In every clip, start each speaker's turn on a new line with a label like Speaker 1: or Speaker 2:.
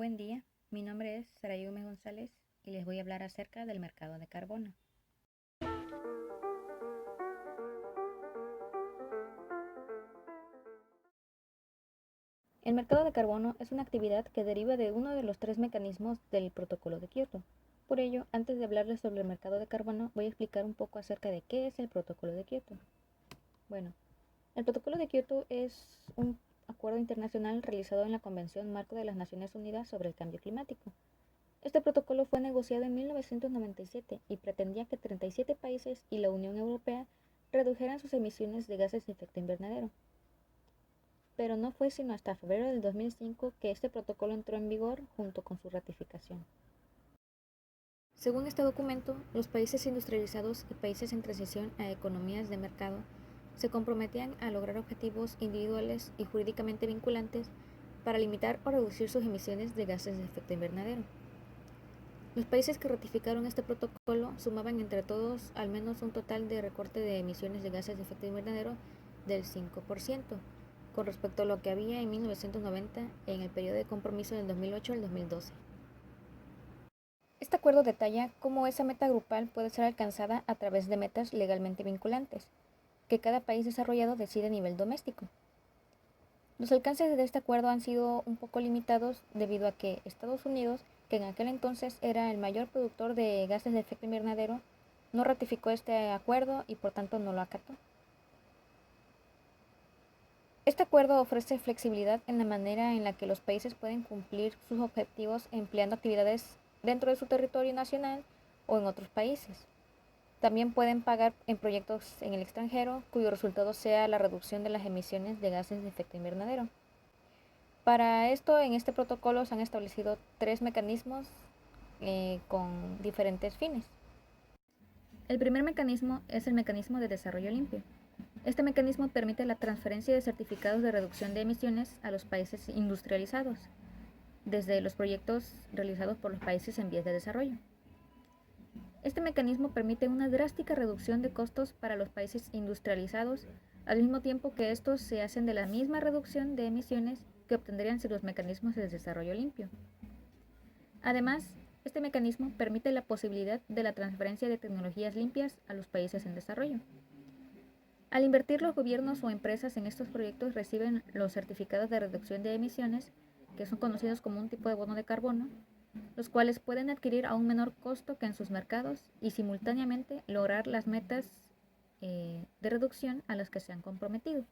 Speaker 1: Buen día, mi nombre es Saraí Gómez González y les voy a hablar acerca del mercado de carbono. El mercado de carbono es una actividad que deriva de uno de los tres mecanismos del Protocolo de Kioto. Por ello, antes de hablarles sobre el mercado de carbono, voy a explicar un poco acerca de qué es el Protocolo de Kioto. Bueno, el Protocolo de Kioto es un acuerdo internacional realizado en la Convención Marco de las Naciones Unidas sobre el Cambio Climático. Este protocolo fue negociado en 1997 y pretendía que 37 países y la Unión Europea redujeran sus emisiones de gases de efecto invernadero. Pero no fue sino hasta febrero del 2005 que este protocolo entró en vigor junto con su ratificación. Según este documento, los países industrializados y países en transición a economías de mercado se comprometían a lograr objetivos individuales y jurídicamente vinculantes para limitar o reducir sus emisiones de gases de efecto invernadero. Los países que ratificaron este protocolo sumaban entre todos al menos un total de recorte de emisiones de gases de efecto invernadero del 5%, con respecto a lo que había en 1990 en el periodo de compromiso del 2008 al 2012. Este acuerdo detalla cómo esa meta grupal puede ser alcanzada a través de metas legalmente vinculantes, que cada país desarrollado decide a nivel doméstico. Los alcances de este acuerdo han sido un poco limitados debido a que Estados Unidos, que en aquel entonces era el mayor productor de gases de efecto invernadero, no ratificó este acuerdo y por tanto no lo acató. Este acuerdo ofrece flexibilidad en la manera en la que los países pueden cumplir sus objetivos empleando actividades dentro de su territorio nacional o en otros países. También pueden pagar en proyectos en el extranjero cuyo resultado sea la reducción de las emisiones de gases de efecto invernadero. Para esto, en este protocolo se han establecido tres mecanismos con diferentes fines. El primer mecanismo es el mecanismo de desarrollo limpio. Este mecanismo permite la transferencia de certificados de reducción de emisiones a los países industrializados, desde los proyectos realizados por los países en vías de desarrollo. Este mecanismo permite una drástica reducción de costos para los países industrializados, al mismo tiempo que estos se hacen de la misma reducción de emisiones que obtendrían si los mecanismos de desarrollo limpio. Además, este mecanismo permite la posibilidad de la transferencia de tecnologías limpias a los países en desarrollo. Al invertir, los gobiernos o empresas en estos proyectos reciben los certificados de reducción de emisiones, que son conocidos como un tipo de bono de carbono, los cuales pueden adquirir a un menor costo que en sus mercados y simultáneamente lograr las metas de reducción a las que se han comprometido.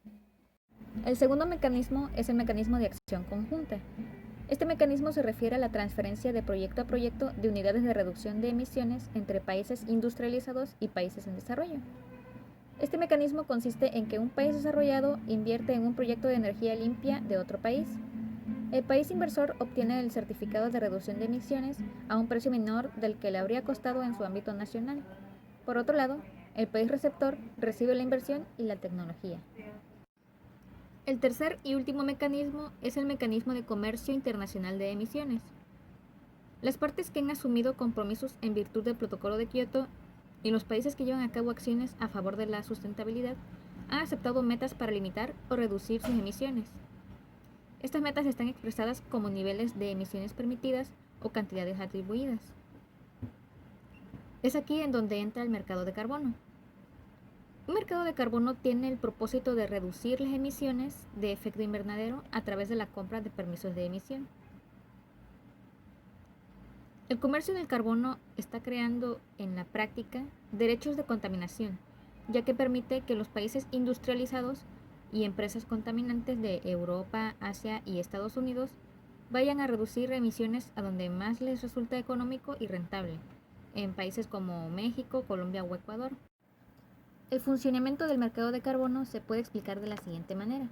Speaker 1: El segundo mecanismo es el mecanismo de acción conjunta. Este mecanismo se refiere a la transferencia de proyecto a proyecto de unidades de reducción de emisiones entre países industrializados y países en desarrollo. Este mecanismo consiste en que un país desarrollado invierte en un proyecto de energía limpia de otro país. El país inversor obtiene el certificado de reducción de emisiones a un precio menor del que le habría costado en su ámbito nacional. Por otro lado, el país receptor recibe la inversión y la tecnología. El tercer y último mecanismo es el mecanismo de comercio internacional de emisiones. Las partes que han asumido compromisos en virtud del Protocolo de Kioto y los países que llevan a cabo acciones a favor de la sustentabilidad han aceptado metas para limitar o reducir sus emisiones. Estas metas están expresadas como niveles de emisiones permitidas o cantidades atribuidas. Es aquí en donde entra el mercado de carbono. Un mercado de carbono tiene el propósito de reducir las emisiones de efecto invernadero a través de la compra de permisos de emisión. El comercio del carbono está creando en la práctica derechos de contaminación, ya que permite que los países industrializados y empresas contaminantes de Europa, Asia y Estados Unidos vayan a reducir emisiones a donde más les resulta económico y rentable, en países como México, Colombia o Ecuador. El funcionamiento del mercado de carbono se puede explicar de la siguiente manera.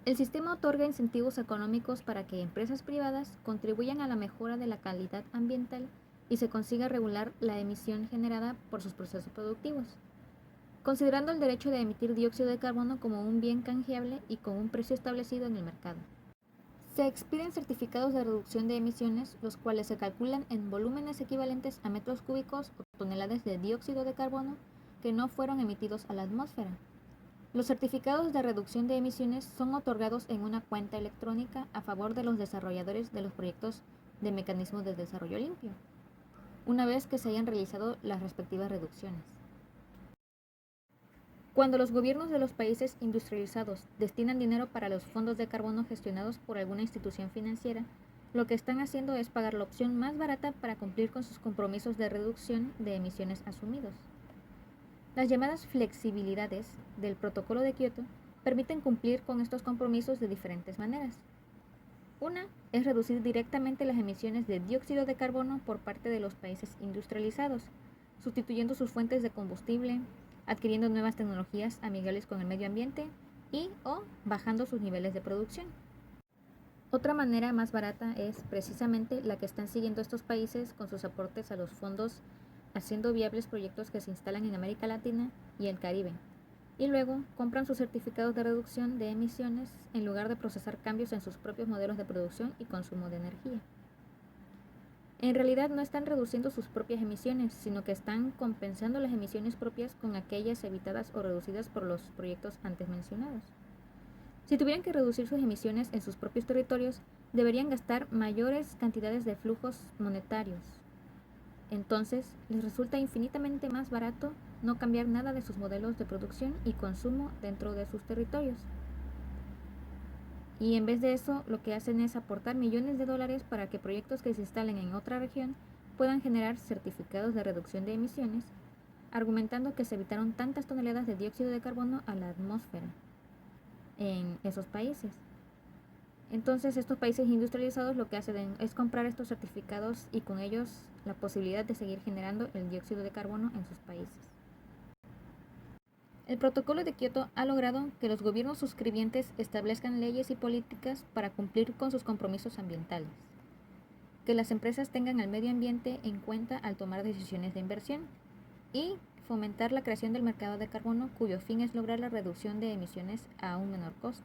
Speaker 1: El sistema otorga incentivos económicos para que empresas privadas contribuyan a la mejora de la calidad ambiental y se consiga regular la emisión generada por sus procesos productivos, considerando el derecho de emitir dióxido de carbono como un bien canjeable y con un precio establecido en el mercado. Se expiden certificados de reducción de emisiones, los cuales se calculan en volúmenes equivalentes a metros cúbicos o toneladas de dióxido de carbono que no fueron emitidos a la atmósfera. Los certificados de reducción de emisiones son otorgados en una cuenta electrónica a favor de los desarrolladores de los proyectos de mecanismos de desarrollo limpio, una vez que se hayan realizado las respectivas reducciones. Cuando los gobiernos de los países industrializados destinan dinero para los fondos de carbono gestionados por alguna institución financiera, lo que están haciendo es pagar la opción más barata para cumplir con sus compromisos de reducción de emisiones asumidos. Las llamadas flexibilidades del Protocolo de Kioto permiten cumplir con estos compromisos de diferentes maneras. Una es reducir directamente las emisiones de dióxido de carbono por parte de los países industrializados, sustituyendo sus fuentes de combustible, adquiriendo nuevas tecnologías amigables con el medio ambiente y o bajando sus niveles de producción. Otra manera más barata es precisamente la que están siguiendo estos países con sus aportes a los fondos, haciendo viables proyectos que se instalan en América Latina y el Caribe, y luego compran sus certificados de reducción de emisiones en lugar de procesar cambios en sus propios modelos de producción y consumo de energía. En realidad no están reduciendo sus propias emisiones, sino que están compensando las emisiones propias con aquellas evitadas o reducidas por los proyectos antes mencionados. Si tuvieran que reducir sus emisiones en sus propios territorios, deberían gastar mayores cantidades de flujos monetarios. Entonces, les resulta infinitamente más barato no cambiar nada de sus modelos de producción y consumo dentro de sus territorios. Y en vez de eso, lo que hacen es aportar millones de dólares para que proyectos que se instalen en otra región puedan generar certificados de reducción de emisiones, argumentando que se evitaron tantas toneladas de dióxido de carbono a la atmósfera en esos países. Entonces, estos países industrializados lo que hacen es comprar estos certificados y con ellos la posibilidad de seguir generando el dióxido de carbono en sus países. El Protocolo de Kioto ha logrado que los gobiernos suscribientes establezcan leyes y políticas para cumplir con sus compromisos ambientales, que las empresas tengan al medio ambiente en cuenta al tomar decisiones de inversión y fomentar la creación del mercado de carbono cuyo fin es lograr la reducción de emisiones a un menor costo.